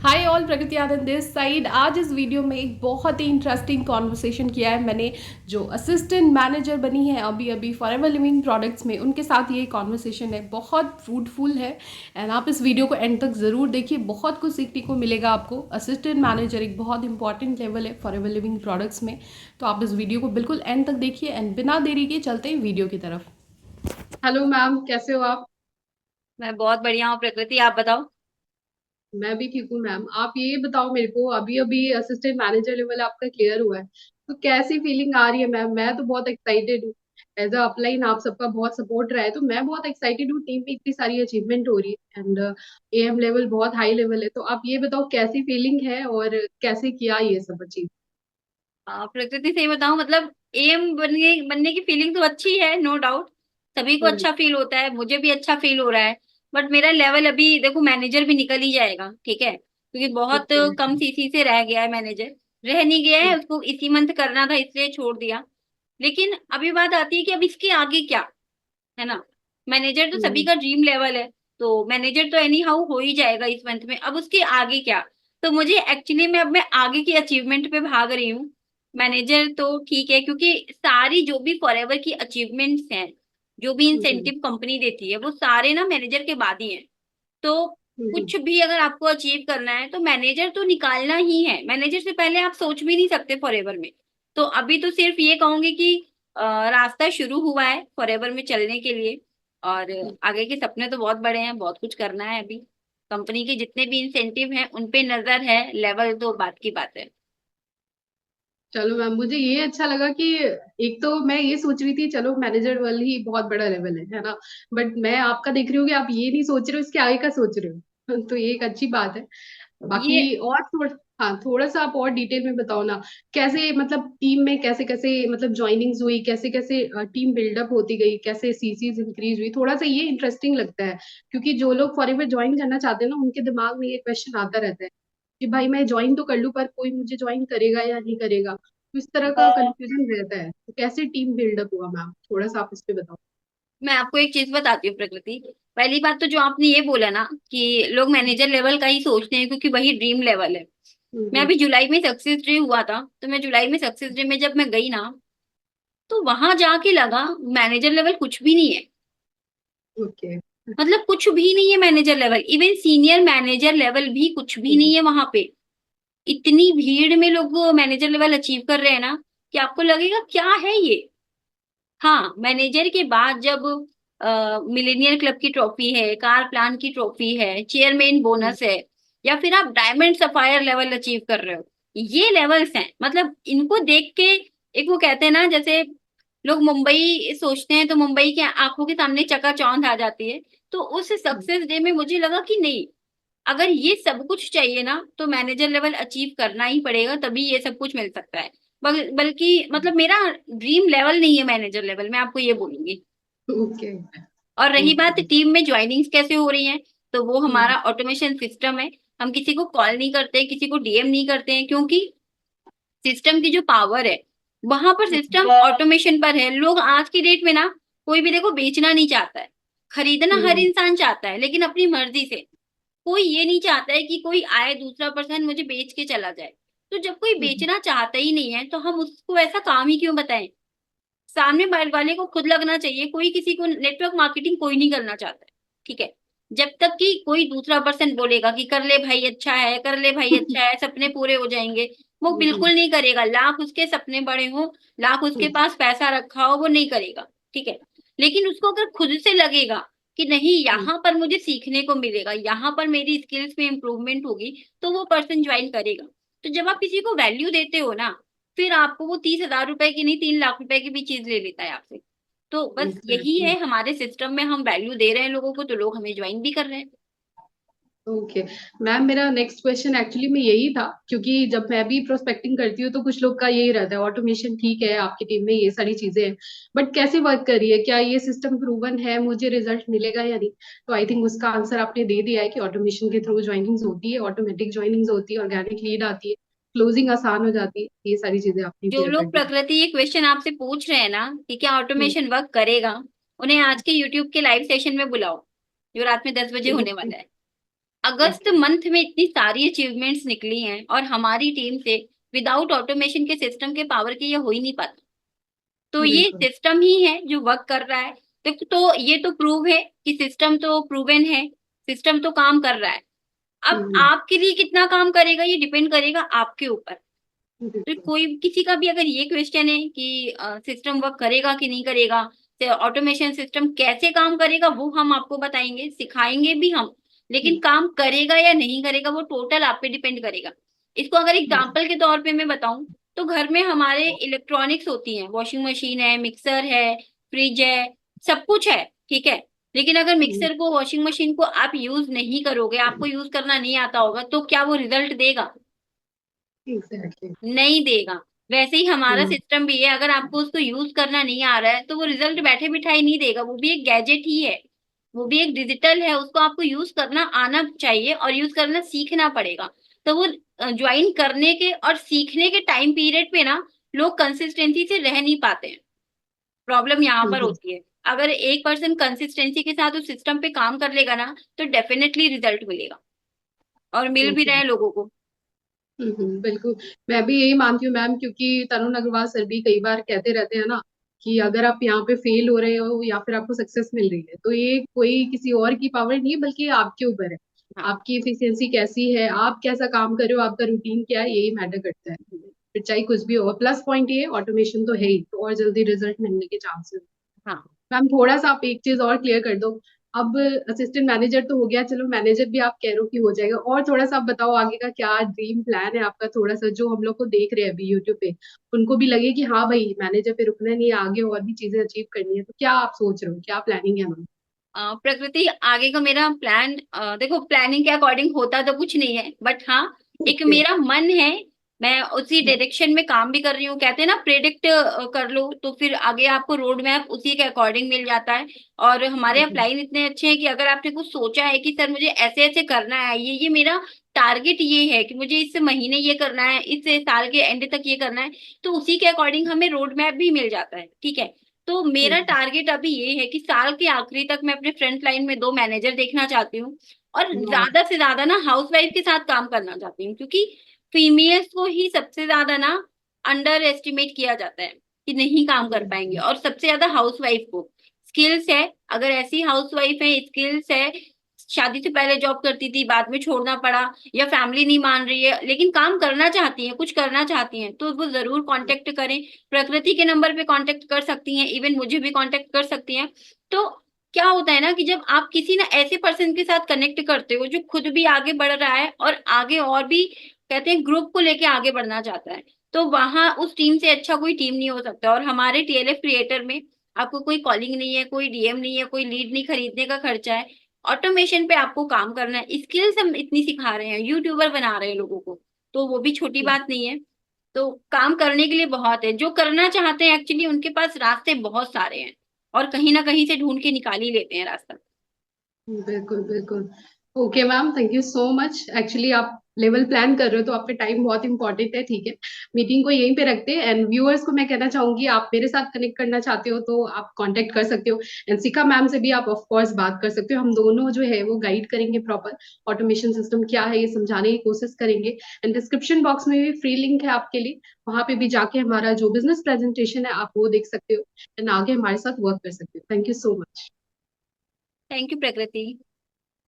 Hi all, प्रकृति आनंद this side. आज इस वीडियो में एक बहुत ही इंटरेस्टिंग कॉन्वर्सेशन किया है मैंने। जो असिस्टेंट मैनेजर बनी है अभी अभी फॉरएवर लिविंग प्रोडक्ट्स में, उनके साथ ये कॉन्वर्सेशन है, बहुत फ्रूटफुल है। एंड आप इस वीडियो को एंड तक ज़रूर देखिए, बहुत कुछ सीखने को मिलेगा आपको। असिस्टेंट मैनेजर एक बहुत इंपॉर्टेंट लेवल है फॉरएवर लिविंग प्रोडक्ट्स में। तो आप इस वीडियो को बिल्कुल एंड तक देखिए एंड बिना देरी के चलते हैं वीडियो की तरफ। हेलो मैम, कैसे हो आप? मैं बहुत बढ़िया हूँ प्रकृति। आप बताओ। मैं भी ठीक हूँ मैम। आप ये बताओ मेरे को, अभी अभी असिस्टेंट मैनेजर लेवल आपका क्लियर हुआ है, तो कैसी फीलिंग आ रही है मैम? मैं तो बहुत एक्साइटेड हूँ। एज अ अपलाइन आप सबका बहुत सपोर्ट रहा है, तो मैं बहुत एक्साइटेड हूँ। टीम में इतनी सारी अचीवमेंट हो रही है एंड एम लेवल बहुत हाई लेवल है। तो आप ये बताओ कैसी फीलिंग है और कैसे किया ये सब अचीव? प्रकृति से ही बताऊं, मतलब एम बनने की फीलिंग तो अच्छी है, नो डाउट। सभी को हम्म। अच्छा फील होता है, मुझे भी अच्छा फील हो रहा है। बट मेरा लेवल अभी देखो, मैनेजर भी निकल ही जाएगा, ठीक है, क्योंकि बहुत ओके। कम सीसी से रह गया है मैनेजर। रह नहीं गया है, उसको इसी मंथ करना था इसलिए छोड़ दिया। लेकिन अभी बात आती है कि अब इसके आगे क्या, है ना। मैनेजर तो सभी का ड्रीम लेवल है, तो मैनेजर तो एनी हाउ हो ही जाएगा इस मंथ में। अब उसके आगे क्या? तो मुझे एक्चुअली में अब मैं आगे की अचीवमेंट पे भाग रही हूँ। मैनेजर तो ठीक है, क्योंकि सारी जो भी फॉरएवर की अचीवमेंट्स हैं, जो भी इंसेंटिव कंपनी देती है, वो सारे ना मैनेजर के बाद ही हैं। तो कुछ भी अगर आपको अचीव करना है तो मैनेजर तो निकालना ही है। मैनेजर से पहले आप सोच भी नहीं सकते फॉरएवर में। तो अभी तो सिर्फ ये कहूंगी कि रास्ता शुरू हुआ है फॉरएवर में चलने के लिए। और आगे के सपने तो बहुत बड़े हैं, बहुत कुछ करना है अभी। कंपनी के जितने भी इंसेंटिव हैं उन पे नजर है, लेवल तो बात की बात है। चलो मैम, मुझे ये अच्छा लगा कि एक तो मैं ये सोच रही थी, चलो मैनेजर वाली ही बहुत बड़ा लेवल है ना। बट मैं आपका देख रही हूँ कि आप ये नहीं सोच रहे हो, इसके आगे का सोच रहे हो तो ये एक अच्छी बात है। ये बाकी और थोड़ा, हाँ थोड़ा सा आप और डिटेल में बताओ ना। कैसे मतलब टीम में कैसे कैसे मतलब ज्वाइनिंग्स हुई, कैसे कैसे टीम बिल्डअप होती गई, कैसे सीसीज इंक्रीज हुई? थोड़ा सा ये इंटरेस्टिंग लगता है, क्योंकि जो लोग फॉरएवर ज्वाइन करना चाहते हैं ना, उनके दिमाग में ये क्वेश्चन आता रहता है कि भाई मैं ज्वाइन तो कर लूं, पर कोई मुझे ज्वाइन करेगा या नहीं करेगा। तो इस तरह का कंफ्यूजन रहता है। तो कैसे टीम बिल्डअप हुआ मैम, थोड़ा सा आप इस पे बताओ। मैं आपको एक चीज बताती हूँ प्रकृति। पहली बात तो जो आपने ये बोला ना कि लोग मैनेजर लेवल का ही सोचते हैं क्योंकि वही ड्रीम लेवल है। मैं हम्म। अभी जुलाई में सक्सेस डे हुआ था, तो मैं जुलाई में सक्सेस डे में जब मैं गई ना, तो वहां जाके लगा मैनेजर लेवल कुछ भी नहीं है। ओके। मतलब कुछ भी नहीं है manager level, even senior manager level भी कुछ भी नहीं है वहां पे। इतनी भीड़ में लोग मैनेजर लेवल अचीव कर रहे हैं ना कि आपको लगेगा क्या है ये। हाँ, मैनेजर के बाद जब मिलेनियर क्लब की ट्रॉफी है, कार प्लान की ट्रॉफी है, चेयरमैन बोनस है, या फिर आप डायमंड सफायर लेवल अचीव कर रहे हो, ये लेवल्स हैं। मतलब इनको देख के, एक वो कहते हैं ना, जैसे लोग मुंबई सोचते हैं तो मुंबई के आंखों के सामने चकाचौंध आ जाती है। तो उस सक्सेस डे में मुझे लगा कि नहीं, अगर ये सब कुछ चाहिए ना तो मैनेजर लेवल अचीव करना ही पड़ेगा, तभी ये सब कुछ मिल सकता है। बल्कि मतलब मेरा ड्रीम लेवल नहीं है मैनेजर लेवल, मैं आपको ये बोलूंगी। ओके। और रही बात ओके। टीम में ज्वाइनिंग्स कैसे हो रही हैं, तो वो हमारा ऑटोमेशन सिस्टम है। हम किसी को कॉल नहीं करते, किसी को डीएम नहीं करते हैं, क्योंकि सिस्टम की जो पावर है, वहां पर सिस्टम ऑटोमेशन पर है। लोग आज की डेट में ना, कोई भी देखो बेचना नहीं चाहता है। खरीदना हर इंसान चाहता है, लेकिन अपनी मर्जी से। कोई ये नहीं चाहता है कि कोई आए दूसरा पर्सन मुझे बेच के चला जाए। तो जब कोई बेचना चाहता ही नहीं है तो हम उसको ऐसा काम ही क्यों बताएं। सामने वाले को खुद लगना चाहिए। कोई किसी को नेटवर्क मार्केटिंग कोई नहीं करना चाहता है, ठीक है। जब तक कि कोई दूसरा पर्सन बोलेगा कि कर ले भाई अच्छा है, कर ले भाई अच्छा है, सपने पूरे हो जाएंगे, वो बिल्कुल नहीं करेगा। लाख उसके सपने बड़े हो, लाख उसके पास पैसा रखा हो, वो नहीं करेगा, ठीक है। लेकिन उसको अगर खुद से लगेगा कि नहीं, यहाँ पर मुझे सीखने को मिलेगा, यहाँ पर मेरी स्किल्स में इम्प्रूवमेंट होगी, तो वो पर्सन ज्वाइन करेगा। तो जब आप किसी को वैल्यू देते हो ना, फिर आपको वो 30,000 रुपए की नहीं, 3 लाख रुपए की भी चीज ले लेता है आपसे। तो बस यही एग्जैक्टली। है, हमारे सिस्टम में हम वैल्यू दे रहे हैं लोगों को, तो लोग हमें ज्वाइन भी कर रहे हैं। ओके मैम, मेरा नेक्स्ट क्वेश्चन एक्चुअली में यही था, क्योंकि जब मैं भी प्रोस्पेक्टिंग करती हूँ तो कुछ लोग का यही रहता है, ऑटोमेशन ठीक है आपकी टीम में ये सारी चीजें हैं, बट कैसे वर्क कर रही है, क्या ये सिस्टम प्रूवन है, मुझे रिजल्ट मिलेगा या नहीं? तो आई थिंक उसका आंसर आपने दे दिया है कि ऑटोमेशन के थ्रू ज्वाइनिंग्स होती है, ऑटोमेटिक ज्वाइनिंग्स होती है, ऑर्गेनिक लीड आती है, क्लोजिंग आसान हो जाती है। ये सारी चीजें आपने जो क्लियर कर लोग दी। प्रकृति ये क्वेश्चन आपसे पूछ रहे हैं ना कि क्या हम्म। ऑटोमेशन वर्क करेगा, उन्हें आज के यूट्यूब के लाइव सेशन में बुलाओ, जो रात में 10 बजे होने वाला है। अगस्त मंथ में इतनी सारी अचीवमेंट्स निकली हैं और हमारी टीम से विदाउट ऑटोमेशन के सिस्टम के पावर के ये हो ही नहीं पाता। तो ये बिल्कुल। सिस्टम ही है जो वर्क कर रहा है। तो ये तो प्रूव है कि सिस्टम तो प्रूवन है, सिस्टम तो काम कर रहा है। अब हम्म। आपके लिए कितना काम करेगा ये डिपेंड करेगा आपके ऊपर। तो बिल्कुल। कोई किसी का भी अगर ये क्वेश्चन है कि सिस्टम वर्क करेगा कि नहीं करेगा, तो ऑटोमेशन सिस्टम कैसे काम करेगा वो हम आपको बताएंगे, सिखाएंगे भी हम। लेकिन काम करेगा या नहीं करेगा वो टोटल आप पे डिपेंड करेगा। इसको अगर एग्जाम्पल के तौर पे मैं बताऊं, तो घर में हमारे इलेक्ट्रॉनिक्स होती हैं, वॉशिंग मशीन है, मिक्सर है, फ्रिज है, सब कुछ है, ठीक है। लेकिन अगर मिक्सर को, वॉशिंग मशीन को आप यूज नहीं करोगे, आपको यूज करना नहीं आता होगा, तो क्या वो रिजल्ट देगा? एग्जैक्टली। नहीं देगा। वैसे ही हमारा सिस्टम भी है, अगर आपको उसको यूज करना नहीं आ रहा है तो वो रिजल्ट बैठे बिठाए नहीं देगा। वो भी एक गैजेट ही है, वो भी एक डिजिटल है, उसको आपको यूज करना आना चाहिए और यूज करना सीखना पड़ेगा। तो वो ज्वाइन करने के और सीखने के टाइम पीरियड पे ना लोग कंसिस्टेंसी से रह नहीं पाते हैं। प्रॉब्लम यहाँ पर होती है। अगर एक पर्सन कंसिस्टेंसी के साथ उस सिस्टम पे काम कर लेगा ना, तो डेफिनेटली रिजल्ट मिलेगा और मिल भी रहे ओके। हैं लोगों को। बिल्कुल। मैं भी यही मानती हूँ मैम, क्योंकि तरुण अग्रवाल सर भी कई बार कहते रहते हैं ना कि अगर आप यहाँ पे फेल हो रहे हो या फिर आपको सक्सेस मिल रही है, तो ये कोई किसी और की पावर नहीं है, बल्कि ये आपके ऊपर है। हाँ। आपकी एफिशिएंसी कैसी है, आप कैसा काम कर रहे हो, आपका रूटीन क्या है, यही मैटर करता है। फिर चाहे कुछ भी हो, प्लस पॉइंट ये ऑटोमेशन तो है ही, तो और जल्दी रिजल्ट मिलने के चांसेस। हाँ। मैम थोड़ा सा आप एक चीज और क्लियर कर दो। अब असिस्टेंट मैनेजर तो हो गया, चलो मैनेजर भी आप कह रहे हो कि हो जाएगा, और थोड़ा सा आप बताओ आगे का क्या ड्रीम प्लान है आपका, थोड़ा सा जो हम लोग को देख रहे हैं अभी यूट्यूब पे, उनको भी लगे कि हाँ भाई मैनेजर पे रुकना नहीं है, आगे और भी चीजें अचीव करनी है। तो क्या आप सोच रहे हो, क्या प्लानिंग है मैम? प्रकृति, आगे का मेरा प्लान, देखो प्लानिंग के अकॉर्डिंग होता तो कुछ नहीं है, बट हाँ एक ओके। मेरा मन है। मैं उसी डायरेक्शन में काम भी कर रही हूँ। कहते हैं ना, प्रेडिक्ट कर लो तो फिर आगे आपको रोड मैप उसी के अकॉर्डिंग मिल जाता है। और हमारे अपलाइन इतने अच्छे हैं कि अगर आपने कुछ सोचा है कि सर मुझे ऐसे ऐसे करना है, ये मेरा टारगेट ये है कि मुझे इस महीने ये करना है, इस साल के एंड तक ये करना है, तो उसी के अकॉर्डिंग हमें रोड मैप भी मिल जाता है, ठीक है। तो मेरा टारगेट अभी ये है कि साल के आखिरी तक मैं अपने फ्रंट लाइन में 2 मैनेजर देखना चाहती हूँ। और ज्यादा से ज्यादा ना हाउस वाइफ के साथ काम करना चाहती हूँ, क्योंकि फीमेल्स को ही सबसे ज्यादा ना अंडर एस्टिमेट किया जाता है कि नहीं काम कर पाएंगे, और सबसे ज्यादा हाउस वाइफ को स्किल्स है। अगर ऐसी हाउस वाइफ है, स्किल्स है, शादी से पहले जॉब करती थी, बाद में छोड़ना पड़ा, या फैमिली नहीं मान रही है लेकिन काम करना चाहती है, कुछ करना चाहती हैं, तो वो जरूर कांटेक्ट करें। प्रकृति के नंबर पे कांटेक्ट कर सकती हैं, इवन मुझे भी कांटेक्ट कर सकती हैं। तो क्या होता है ना कि जब आप किसी ना ऐसे पर्सन के साथ कनेक्ट करते हो जो खुद भी आगे बढ़ रहा है और आगे और भी, कहते हैं, ग्रुप को लेके आगे बढ़ना चाहता है, तो वहां उस टीम से अच्छा कोई टीम नहीं हो सकता। और हमारे टीएलएफ क्रिएटर में आपको कोई कॉलिंग नहीं है, कोई डीएम नहीं है, कोई लीड नहीं खरीदने का खर्चा है। ऑटोमेशन पे आपको काम करना है, स्किल्स हम इतनी सिखा रहे हैं, यूट्यूबर बना रहे हैं लोगों को, तो वो भी छोटी बात नहीं है। तो काम करने के लिए बहुत है, जो करना चाहते हैं एक्चुअली उनके पास रास्ते बहुत सारे हैं, और कहीं ना कहीं से ढूंढ के निकाल ही लेते हैं रास्ता। बिल्कुल बिल्कुल। Okay ma'am, thank you so much. Actually आप लेवल प्लान कर रहे हो तो आप पे टाइम बहुत इंपॉर्टेंट है, ठीक है। मीटिंग को यहीं पे रखते हैं, एंड व्यूअर्स को मैं कहना चाहूंगी, आप मेरे साथ कनेक्ट करना चाहते हो तो आप कांटेक्ट कर सकते हो, एंड शिखा मैम से भी आप ऑफ कोर्स बात कर सकते हो। हम दोनों जो है वो गाइड करेंगे, प्रॉपर ऑटोमेशन सिस्टम क्या है ये समझाने की कोशिश करेंगे। एंड डिस्क्रिप्शन बॉक्स में भी फ्री लिंक है आपके लिए, वहां पे भी जाके हमारा जो बिजनेस प्रेजेंटेशन है आप वो देख सकते हो, एंड आगे हमारे साथ वर्क कर सकते हो। Thank you so much. Thank you प्रकृति।